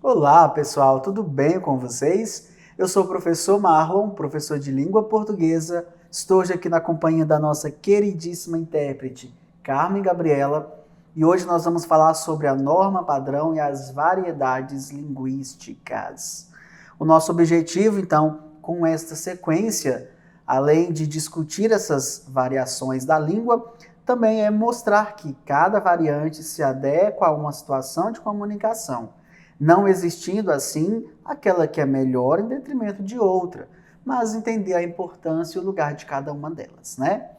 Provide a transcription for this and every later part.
Olá, pessoal, tudo bem com vocês? Eu sou o professor Marlon, professor de língua portuguesa. Estou hoje aqui na companhia da nossa queridíssima intérprete, Carmen Gabriela, e hoje nós vamos falar sobre a norma padrão e as variedades linguísticas. O nosso objetivo, então, com esta sequência, além de discutir essas variações da língua, também é mostrar que cada variante se adequa a uma situação de comunicação, não existindo, assim, aquela que é melhor em detrimento de outra, mas entender a importância e o lugar de cada uma delas, né?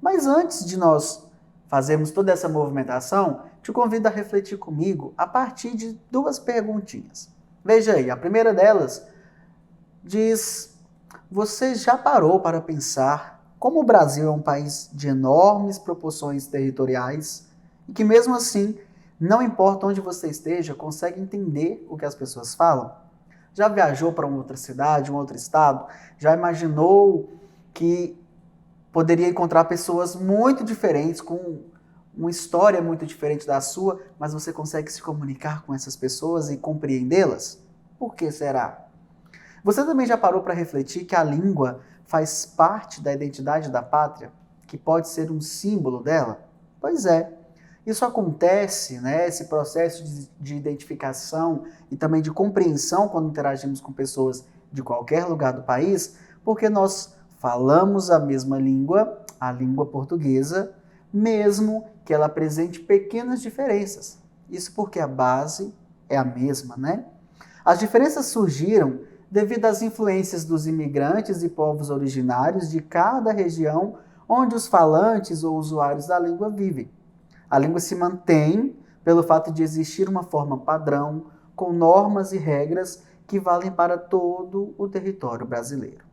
Mas antes de nós fazermos toda essa movimentação, te convido a refletir comigo a partir de duas perguntinhas. Veja aí, a primeira delas diz: você já parou para pensar como o Brasil é um país de enormes proporções territoriais e que mesmo assim, não importa onde você esteja, consegue entender o que as pessoas falam? Já viajou para uma outra cidade, um outro estado? Já imaginou que poderia encontrar pessoas muito diferentes, com uma história muito diferente da sua, mas você consegue se comunicar com essas pessoas e compreendê-las? Por que será? Você também já parou para refletir que a língua faz parte da identidade da pátria, que pode ser um símbolo dela? Pois é. Isso acontece, né, esse processo de identificação e também de compreensão quando interagimos com pessoas de qualquer lugar do país, porque nós falamos a mesma língua, a língua portuguesa, mesmo que ela apresente pequenas diferenças. Isso porque a base é a mesma, né? As diferenças surgiram devido às influências dos imigrantes e povos originários de cada região onde os falantes ou usuários da língua vivem. A língua se mantém pelo fato de existir uma forma padrão, com normas e regras que valem para todo o território brasileiro.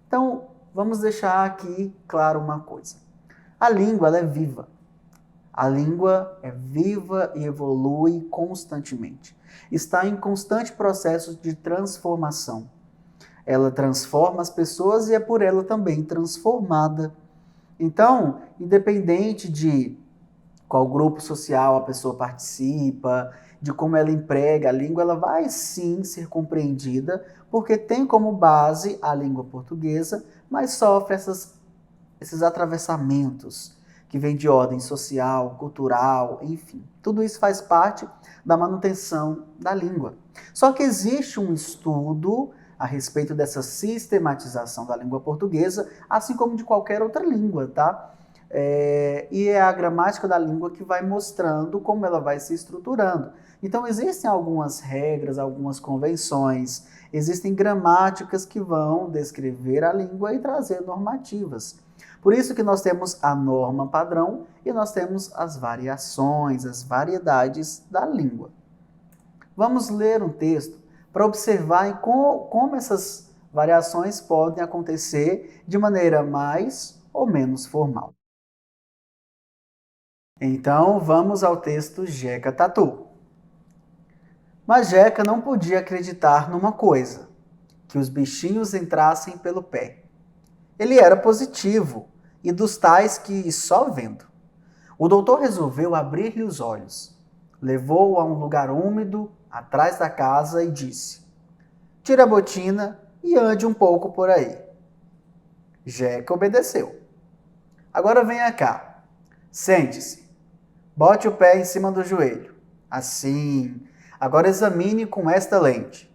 Então, vamos deixar aqui claro uma coisa. A língua ela é viva. A língua é viva e evolui constantemente. Está em constante processo de transformação. Ela transforma as pessoas e é por ela também transformada. Então, independente de qual grupo social a pessoa participa, de como ela emprega a língua, ela vai sim ser compreendida, porque tem como base a língua portuguesa, mas sofre esses atravessamentos que vêm de ordem social, cultural, enfim. Tudo isso faz parte da manutenção da língua. Só que existe um estudo a respeito dessa sistematização da língua portuguesa, assim como de qualquer outra língua, tá? E é a gramática da língua que vai mostrando como ela vai se estruturando. Então, existem algumas regras, algumas convenções, existem gramáticas que vão descrever a língua e trazer normativas. Por isso que nós temos a norma padrão e nós temos as variações, as variedades da língua. Vamos ler um texto para observar como essas variações podem acontecer de maneira mais ou menos formal. Então, vamos ao texto Jeca Tatu. Mas Jeca não podia acreditar numa coisa, que os bichinhos entrassem pelo pé. Ele era positivo, e dos tais que só vendo. O doutor resolveu abrir-lhe os olhos. Levou-o a um lugar úmido, atrás da casa, e disse: tire a botina e ande um pouco por aí. Jeca obedeceu. Agora venha cá. Sente-se. Bote o pé em cima do joelho. Assim. Agora examine com esta lente.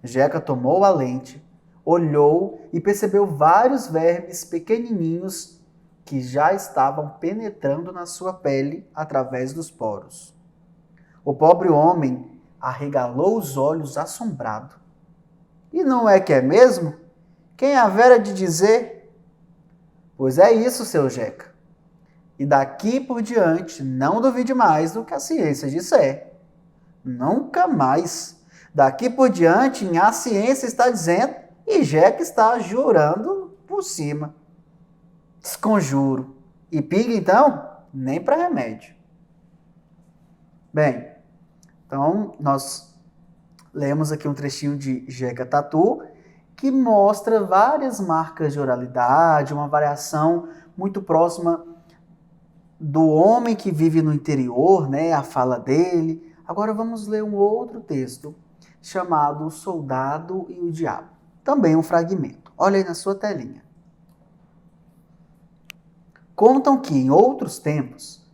Jeca tomou a lente, olhou e percebeu vários vermes pequenininhos que já estavam penetrando na sua pele através dos poros. O pobre homem arregalou os olhos assombrado. E não é que é mesmo? Quem havera de dizer? Pois é isso, seu Jeca. E daqui por diante, não duvide mais do que a ciência disser. Nunca mais. Daqui por diante, a ciência está dizendo e Jeca está jurando por cima. Desconjuro. E pinga, então, nem para remédio. Bem, então nós lemos aqui um trechinho de Jeca Tatu, que mostra várias marcas de oralidade, uma variação muito próxima do homem que vive no interior, né, a fala dele, Agora vamos ler um outro texto chamado O Soldado e o Diabo. Também um fragmento. Olha aí na sua telinha. Contam que em outros tempos,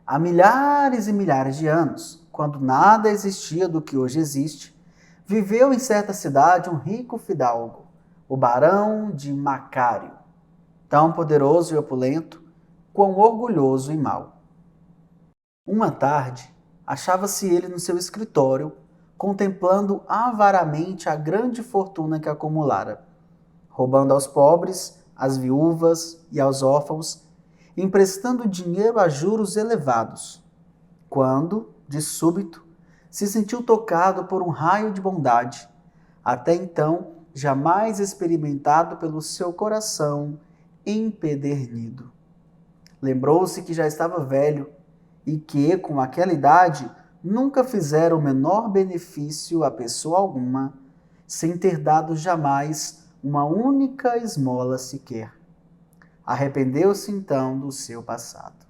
há milhares e milhares de anos, quando nada existia do que hoje existe, viveu em certa cidade um rico fidalgo, o barão de Macário, tão poderoso e opulento, quão orgulhoso e mau. Uma tarde, achava-se ele no seu escritório, contemplando avaramente a grande fortuna que acumulara, roubando aos pobres, às viúvas e aos órfãos, emprestando dinheiro a juros elevados, quando, de súbito, se sentiu tocado por um raio de bondade, até então jamais experimentado pelo seu coração empedernido. Lembrou-se que já estava velho e que, com aquela idade, nunca fizera o menor benefício a pessoa alguma, sem ter dado jamais uma única esmola sequer. Arrependeu-se então do seu passado.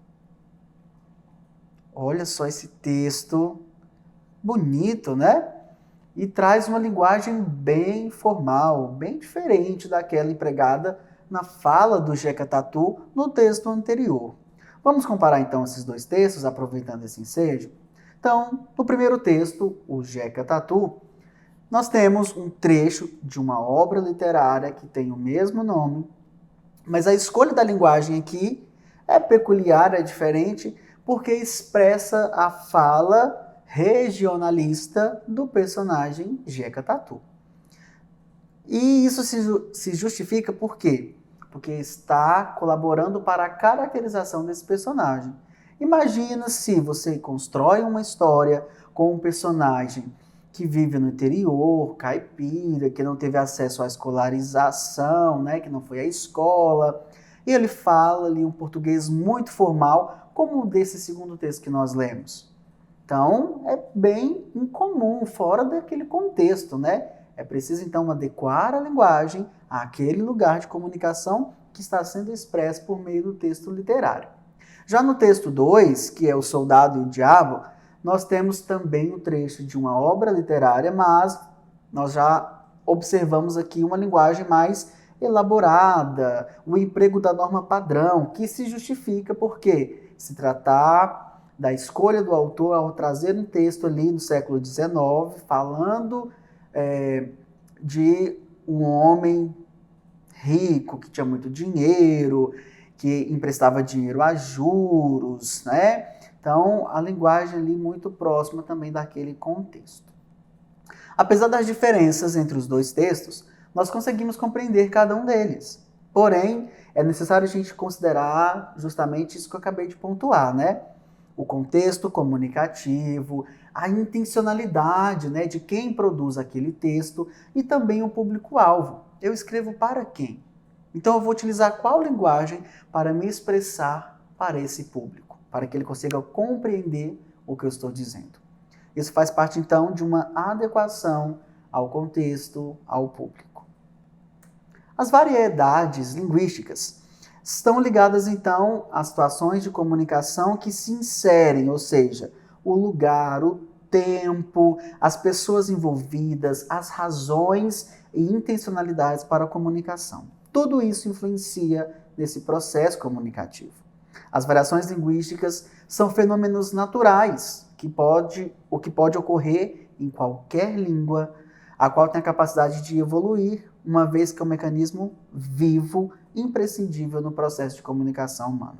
Olha só esse texto bonito, né? E traz uma linguagem bem formal, bem diferente daquela empregada na fala do Jeca Tatu no texto anterior. Vamos comparar então esses dois textos, aproveitando esse ensejo? Então, no primeiro texto, o Jeca Tatu, nós temos um trecho de uma obra literária que tem o mesmo nome, mas a escolha da linguagem aqui é peculiar, é diferente, porque expressa a fala regionalista do personagem Jeca Tatu. E isso se justifica por quê? Porque está colaborando para a caracterização desse personagem. Imagina se você constrói uma história com um personagem que vive no interior, caipira, que não teve acesso à escolarização, né, que não foi à escola, e ele fala ali um português muito formal, como o desse segundo texto que nós lemos. Então, é bem incomum, fora daquele contexto, né? É preciso, então, adequar a linguagem àquele lugar de comunicação que está sendo expresso por meio do texto literário. Já no texto 2, que é O Soldado e o Diabo, nós temos também um trecho de uma obra literária, mas nós já observamos aqui uma linguagem mais elaborada, o emprego da norma padrão, que se justifica porque se tratar da escolha do autor ao trazer um texto ali do século XIX, falando de um homem rico, que tinha muito dinheiro, que emprestava dinheiro a juros, né? Então, a linguagem ali muito próxima também daquele contexto. Apesar das diferenças entre os dois textos, nós conseguimos compreender cada um deles. Porém, é necessário a gente considerar justamente isso que eu acabei de pontuar, né? O contexto comunicativo, a intencionalidade, né, de quem produz aquele texto e também o público-alvo. Eu escrevo para quem? Então eu vou utilizar qual linguagem para me expressar para esse público, para que ele consiga compreender o que eu estou dizendo. Isso faz parte então de uma adequação ao contexto, ao público. As variedades linguísticas estão ligadas então a situações de comunicação que se inserem, ou seja, o lugar, o tempo, as pessoas envolvidas, as razões e intencionalidades para a comunicação. Tudo isso influencia nesse processo comunicativo. As variações linguísticas são fenômenos naturais, o que pode ocorrer em qualquer língua, a qual tem a capacidade de evoluir, uma vez que é um mecanismo vivo, imprescindível no processo de comunicação humana.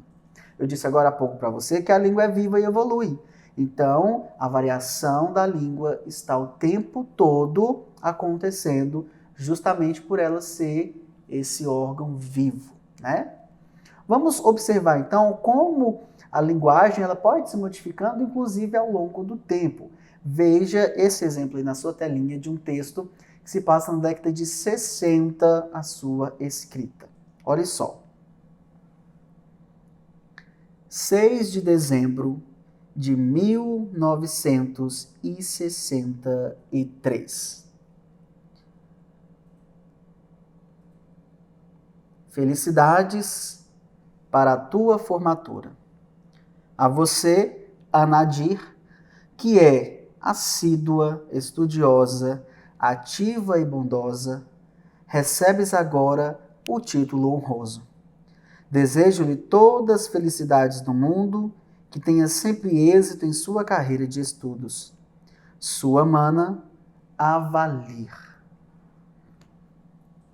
Eu disse agora há pouco para você que a língua é viva e evolui. Então, a variação da língua está o tempo todo acontecendo, justamente por ela ser esse órgão vivo, né? Vamos observar então como a linguagem ela pode se modificando, inclusive ao longo do tempo. Veja esse exemplo aí na sua telinha de um texto que se passa na década de 60 a sua escrita. Olha só. 6 de dezembro de 1963. Felicidades para a tua formatura. A você, a Nadir, que é assídua, estudiosa, ativa e bondosa, recebes agora o título honroso. Desejo-lhe todas as felicidades do mundo, que tenha sempre êxito em sua carreira de estudos. Sua mana, Avalir.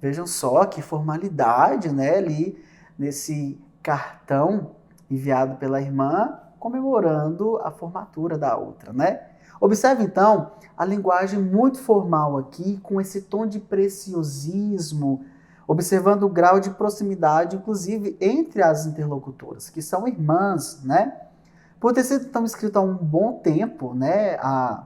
Vejam só que formalidade, né, ali nesse cartão enviado pela irmã, comemorando a formatura da outra, né? Observe então a linguagem muito formal aqui, com esse tom de preciosismo, observando o grau de proximidade, inclusive, entre as interlocutoras, que são irmãs, né? Por ter sido tão escrito há um bom tempo, né, há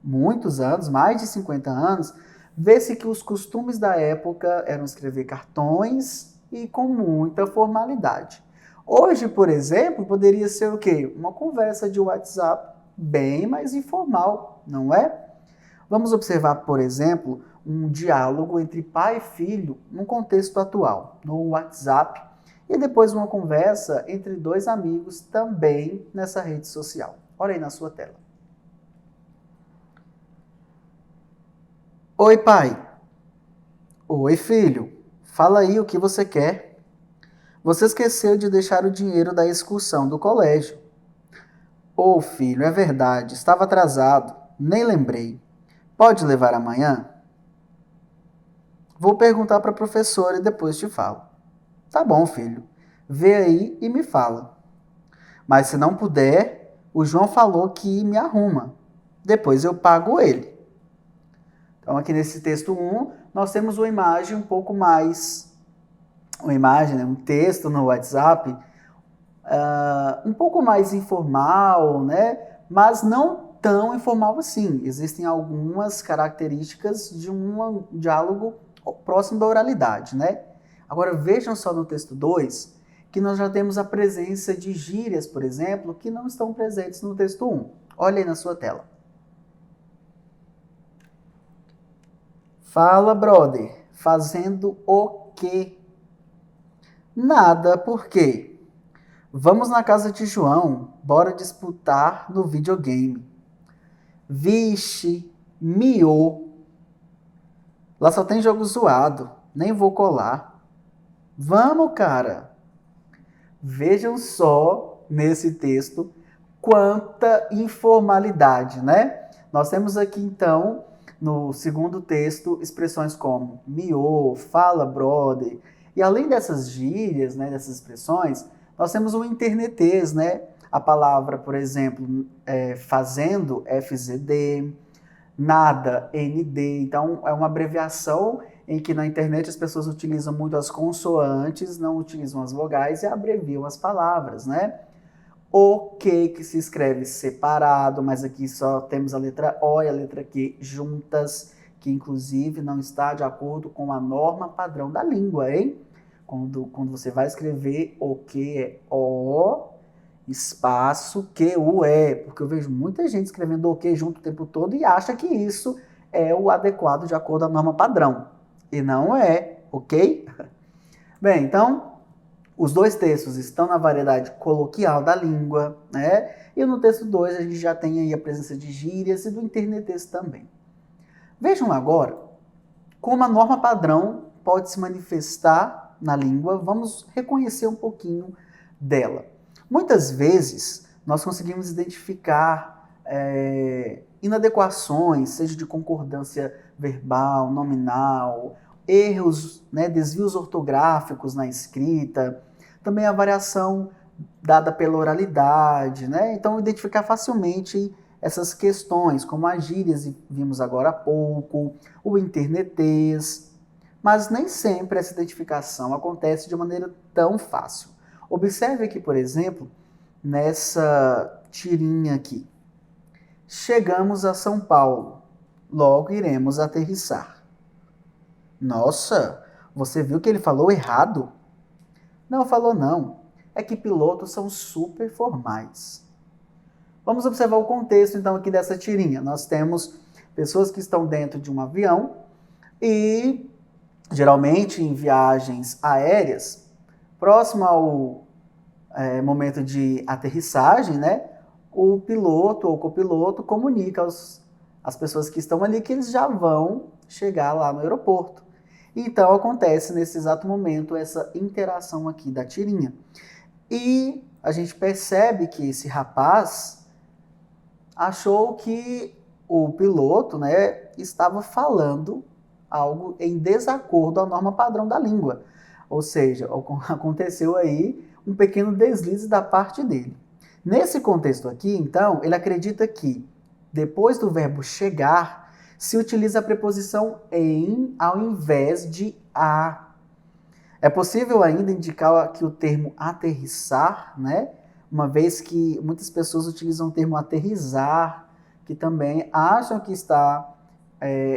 muitos anos, mais de 50 anos, vê-se que os costumes da época eram escrever cartões e com muita formalidade. Hoje, por exemplo, poderia ser o quê? Uma conversa de WhatsApp bem mais informal, não é? Vamos observar, por exemplo, um diálogo entre pai e filho num contexto atual, no WhatsApp, e depois uma conversa entre dois amigos também nessa rede social. Olha aí na sua tela. Oi, pai. Oi, filho. Fala aí o que você quer. Você esqueceu de deixar o dinheiro da excursão do colégio. Ô, filho, é verdade, estava atrasado, nem lembrei. Pode levar amanhã? Vou perguntar para a professora e depois te falo. Tá bom, filho. Vê aí e me fala. Mas se não puder, o João falou que me arruma. Depois eu pago ele. Então, aqui nesse texto 1, nós temos uma imagem um pouco mais... Uma imagem, né? Um texto no WhatsApp um pouco mais informal, né? Mas não tão informal assim. Existem algumas características de um diálogo próximo da oralidade, né? Agora, vejam só no texto 2, que nós já temos a presença de gírias, por exemplo, que não estão presentes no texto 1. Olha aí na sua tela. Fala, brother. Fazendo o quê? Nada, por quê? Vamos na casa de João, bora disputar no videogame. Vixe, miou. Lá só tem jogo zoado, nem vou colar. Vamos, cara. Vejam só nesse texto quanta informalidade, né? Nós temos aqui então, no segundo texto, expressões como miou, fala, brother. E além dessas gírias, né, dessas expressões, nós temos o internetês, né? A palavra, por exemplo, fazendo, FZD, nada, ND. Então, é uma abreviação em que na internet as pessoas utilizam muito as consoantes, não utilizam as vogais e abreviam as palavras, né? OK, que se escreve separado, mas aqui só temos a letra O e a letra Q juntas, que inclusive não está de acordo com a norma padrão da língua, hein? Quando você vai escrever OK é O, espaço, QUE, porque eu vejo muita gente escrevendo OK junto o tempo todo e acha que isso é o adequado de acordo com a norma padrão. E não é, ok? Bem, então, os dois textos estão na variedade coloquial da língua, né? E no texto 2 a gente já tem aí a presença de gírias e do internetês também. Vejam agora como a norma padrão pode se manifestar na língua. Vamos reconhecer um pouquinho dela. Muitas vezes nós conseguimos identificar inadequações, seja de concordância verbal, nominal, erros, né, desvios ortográficos na escrita, também a variação dada pela oralidade, né? Então, identificar facilmente essas questões, como as gírias, vimos agora há pouco, o internetês, mas nem sempre essa identificação acontece de maneira tão fácil. Observe aqui, por exemplo, nessa tirinha aqui. Chegamos a São Paulo, logo iremos aterrissar. Nossa, você viu que ele falou errado? Não falou não, é que pilotos são super formais. Vamos observar o contexto então aqui dessa tirinha. Nós temos pessoas que estão dentro de um avião e geralmente em viagens aéreas, próximo ao momento de aterrissagem, né? o piloto ou copiloto comunica às pessoas que estão ali que eles já vão chegar lá no aeroporto. Então acontece nesse exato momento essa interação aqui da tirinha. E a gente percebe que esse rapaz achou que o piloto, né, estava falando algo em desacordo à norma padrão da língua. Ou seja, aconteceu aí um pequeno deslize da parte dele. Nesse contexto aqui, então, ele acredita que depois do verbo chegar, se utiliza a preposição em ao invés de a. É possível ainda indicar aqui o termo aterrissar, né? Uma vez que muitas pessoas utilizam o termo aterrissar, que também acham que está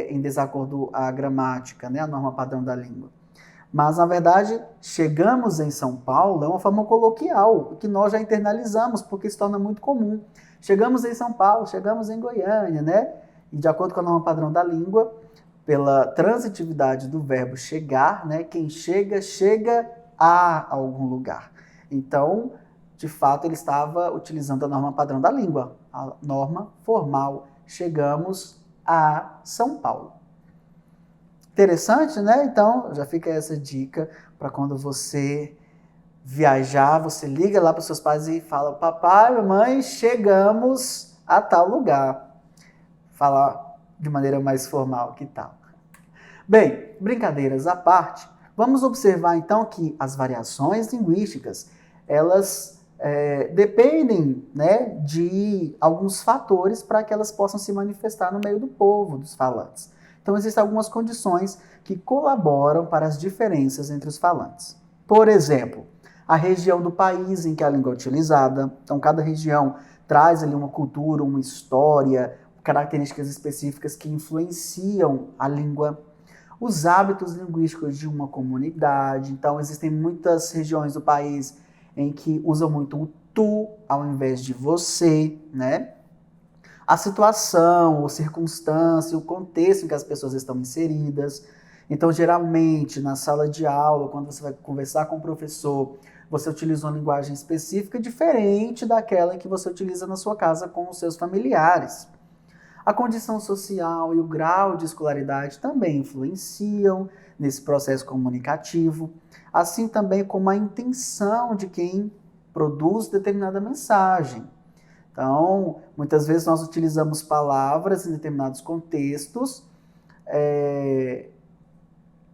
em desacordo à gramática, né? A norma padrão da língua. Mas, na verdade, chegamos em São Paulo é uma forma coloquial, que nós já internalizamos, porque se torna muito comum. Chegamos em São Paulo, chegamos em Goiânia, né? E de acordo com a norma padrão da língua, pela transitividade do verbo chegar, né? Quem chega, chega a algum lugar. Então, de fato, ele estava utilizando a norma padrão da língua, a norma formal. Chegamos a São Paulo. Interessante, né? Então, já fica essa dica para quando você viajar, você liga lá para os seus pais e fala: papai, mamãe, chegamos a tal lugar. Falar de maneira mais formal, que tal? Bem, brincadeiras à parte, vamos observar então que as variações linguísticas, elas dependem, né, de alguns fatores para que elas possam se manifestar no meio do povo, dos falantes. Então, existem algumas condições que colaboram para as diferenças entre os falantes. Por exemplo, a região do país em que a língua é utilizada. Então, cada região traz ali uma cultura, uma história, características específicas que influenciam a língua. Os hábitos linguísticos de uma comunidade. Então, existem muitas regiões do país em que usam muito o tu ao invés de você, né? A situação, a circunstância, o contexto em que as pessoas estão inseridas. Então, geralmente, na sala de aula, quando você vai conversar com o professor, você utiliza uma linguagem específica diferente daquela que você utiliza na sua casa com os seus familiares. A condição social e o grau de escolaridade também influenciam nesse processo comunicativo, assim também como a intenção de quem produz determinada mensagem. Então, muitas vezes nós utilizamos palavras em determinados contextos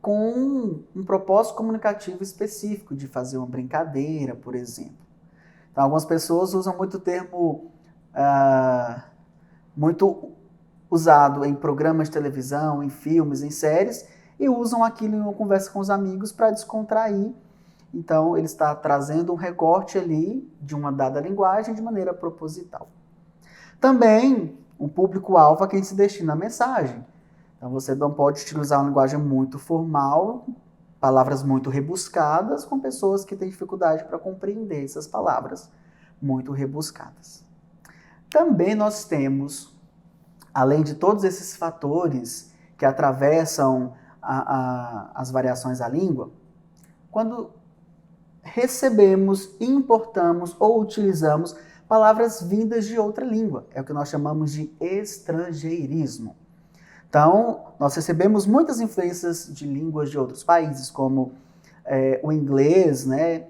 com um propósito comunicativo específico, de fazer uma brincadeira, por exemplo. Então, algumas pessoas usam muito o termo muito usado em programas de televisão, em filmes, em séries, e usam aquilo em uma conversa com os amigos para descontrair. Então, ele está trazendo um recorte ali de uma dada linguagem de maneira proposital. Também, o público-alvo a quem se destina a mensagem. Então, você não pode utilizar uma linguagem muito formal, palavras muito rebuscadas, com pessoas que têm dificuldade para compreender essas palavras muito rebuscadas. Também nós temos, além de todos esses fatores que atravessam as variações da língua, quando recebemos, importamos ou utilizamos palavras vindas de outra língua. É o que nós chamamos de estrangeirismo. Então, nós recebemos muitas influências de línguas de outros países, como o inglês, né?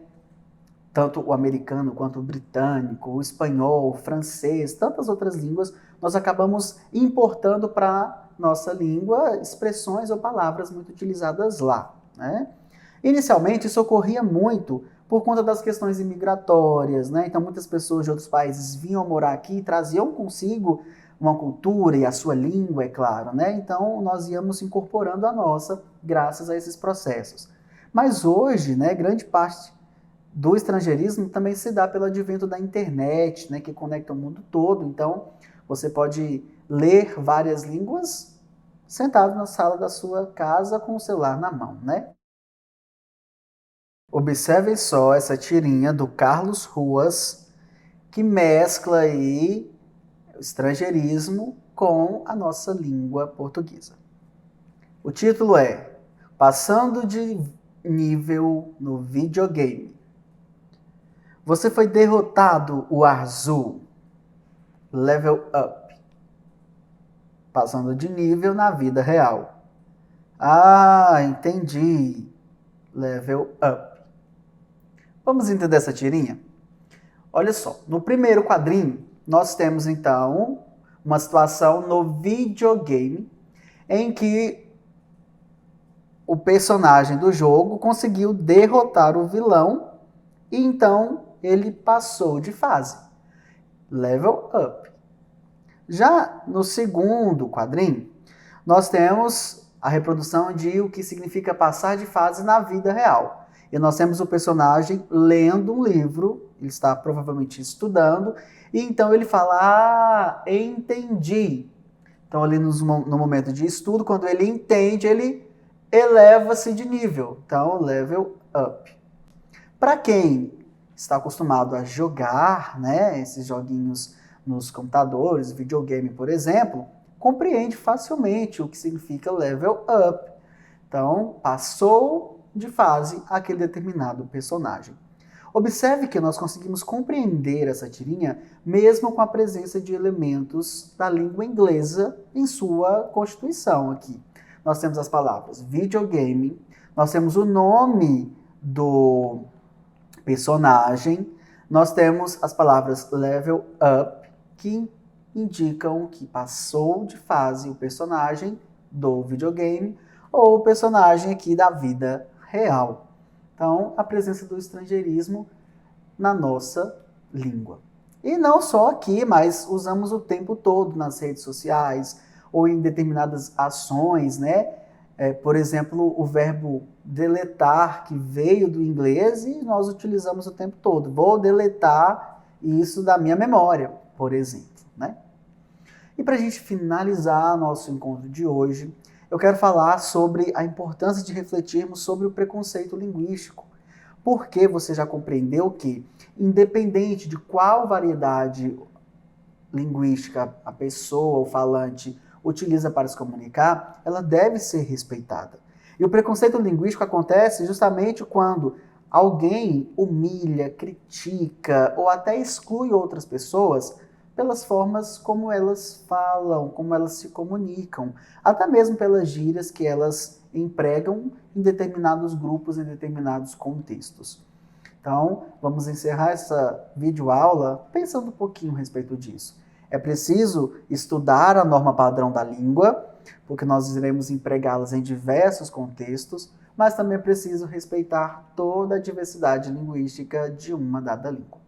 Tanto o americano quanto o britânico, o espanhol, o francês, tantas outras línguas, nós acabamos importando para nossa língua expressões ou palavras muito utilizadas lá, né? Inicialmente, isso ocorria muito por conta das questões imigratórias, né? Então, muitas pessoas de outros países vinham morar aqui e traziam consigo uma cultura e a sua língua, é claro, né? Então, nós íamos incorporando a nossa graças a esses processos. Mas hoje, né, grande parte do estrangeirismo também se dá pelo advento da internet, né, que conecta o mundo todo. Então, você pode ler várias línguas sentado na sala da sua casa com o celular na mão, né? Observem só essa tirinha do Carlos Ruas, que mescla aí o estrangeirismo com a nossa língua portuguesa. O título é Passando de nível no videogame. Você foi derrotado, o Azul. level up. Passando de nível na vida real. Ah, entendi. Level up. Vamos entender essa tirinha? Olha só, no primeiro quadrinho, nós temos então uma situação no videogame em que o personagem do jogo conseguiu derrotar o vilão e então ele passou de fase. Level up. Já no segundo quadrinho, nós temos a reprodução de o que significa passar de fase na vida real. E nós temos o personagem lendo um livro, ele está provavelmente estudando, e então ele fala, ah, entendi. Então ali no momento de estudo, quando ele entende, ele eleva-se de nível. Então, level up. Para quem está acostumado a jogar, né, esses joguinhos nos computadores, videogame, por exemplo, compreende facilmente o que significa level up. Então, passou de fase aquele determinado personagem. Observe que nós conseguimos compreender essa tirinha mesmo com a presença de elementos da língua inglesa em sua constituição aqui. Nós temos as palavras videogame, nós temos o nome do personagem, nós temos as palavras level up, que indicam que passou de fase o personagem do videogame ou o personagem aqui da vida real. Então, a presença do estrangeirismo na nossa língua. E não só aqui, mas usamos o tempo todo nas redes sociais ou em determinadas ações, né? Por exemplo, o verbo deletar, que veio do inglês e nós utilizamos o tempo todo. Vou deletar isso da minha memória, por exemplo, né? E para a gente finalizar nosso encontro de hoje, eu quero falar sobre a importância de refletirmos sobre o preconceito linguístico. Porque você já compreendeu que, independente de qual variedade linguística a pessoa, o falante, utiliza para se comunicar, ela deve ser respeitada. E o preconceito linguístico acontece justamente quando alguém humilha, critica ou até exclui outras pessoas pelas formas como elas falam, como elas se comunicam, até mesmo pelas gírias que elas empregam em determinados grupos, em determinados contextos. Então, vamos encerrar essa videoaula pensando um pouquinho a respeito disso. É preciso estudar a norma padrão da língua, porque nós iremos empregá-las em diversos contextos, mas também é preciso respeitar toda a diversidade linguística de uma dada língua.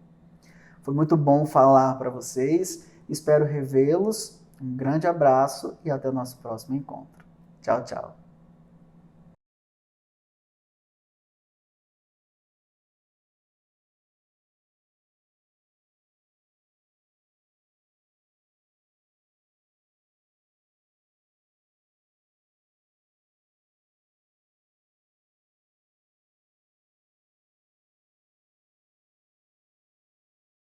Foi muito bom falar para vocês, espero revê-los. Um grande abraço e até o nosso próximo encontro. Tchau, tchau.